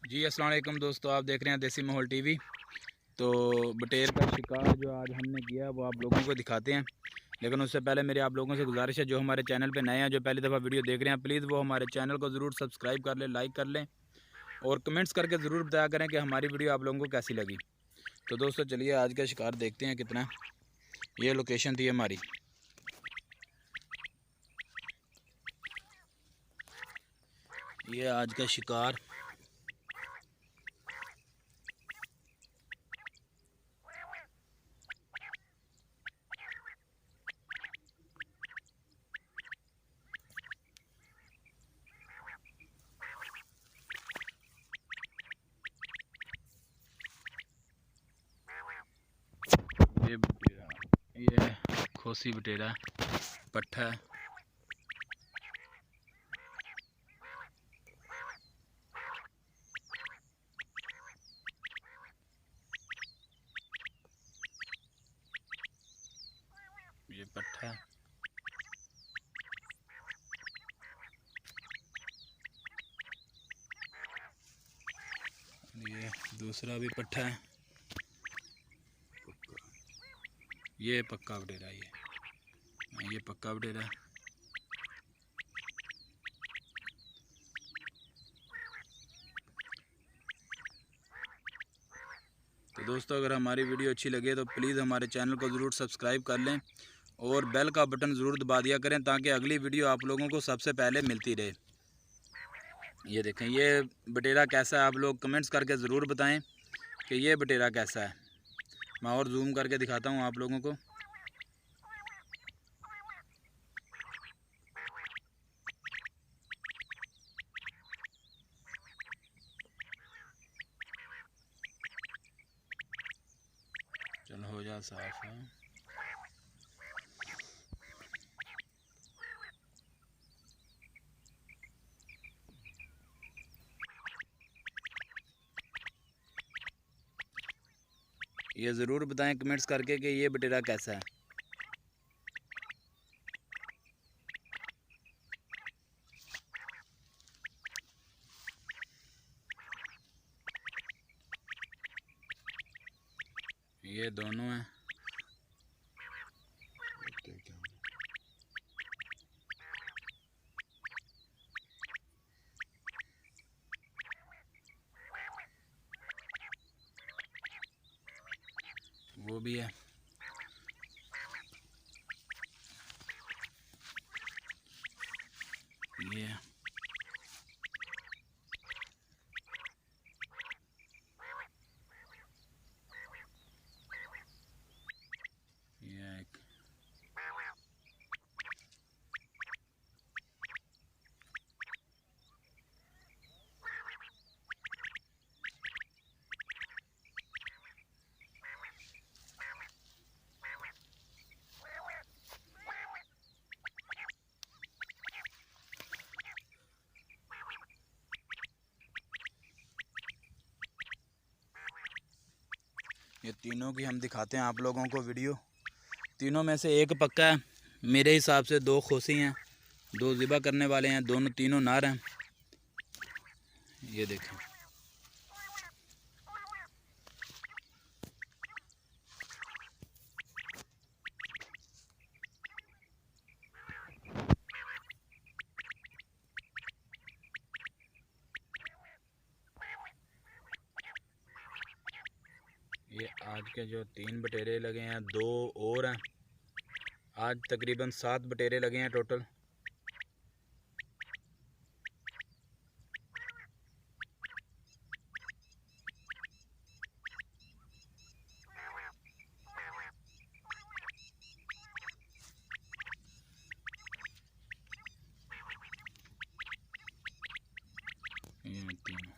जी अस्सलाम वालेकुम दोस्तों, आप देख रहे हैं देसी माहौल टीवी। तो बटेर का शिकार जो आज हमने किया वो आप लोगों को दिखाते हैं। लेकिन उससे पहले मेरी आप लोगों से गुजारिश है, जो हमारे चैनल पे नए हैं, जो पहली दफ़ा वीडियो देख रहे हैं, प्लीज़ वो हमारे चैनल को ज़रूर सब्सक्राइब कर लें, लाइक कर लें और कमेंट्स करके ज़रूर बताया करें कि हमारी वीडियो आप लोगों को कैसी लगी। तो दोस्तों चलिए आज का शिकार देखते हैं कितना। ये लोकेशन थी हमारी। ये आज का शिकार। ये खोसी बटेरा पट्ठा है। ये पट्ठा है। ये दूसरा भी पट्ठा है। ये पक्का बटेरा। ये पक्का बटेरा। तो दोस्तों अगर हमारी वीडियो अच्छी लगे तो प्लीज़ हमारे चैनल को ज़रूर सब्सक्राइब कर लें और बेल का बटन ज़रूर दबा दिया करें ताकि अगली वीडियो आप लोगों को सबसे पहले मिलती रहे। ये देखें, ये बटेरा कैसा है, आप लोग कमेंट्स करके ज़रूर बताएं कि ये बटेरा कैसा है। मैं और जूम करके दिखाता हूँ आप लोगों को। चलो हो जा साफ है। ये ज़रूर बताएं कमेंट्स करके कि ये बटेरा कैसा है। ये दोनों हैं। वो भी है। ये एक ये तीनों की हम दिखाते हैं आप लोगों को वीडियो। तीनों में से एक पक्का है। मेरे हिसाब से दो खोसी हैं, दो ज़िबा करने वाले हैं, दोनों तीनों नार हैं। ये देखें, ये आज के जो 3 बटेरे लगे हैं, 2 और हैं। आज तकरीबन 7 बटेरे लगे हैं टोटल। ये 3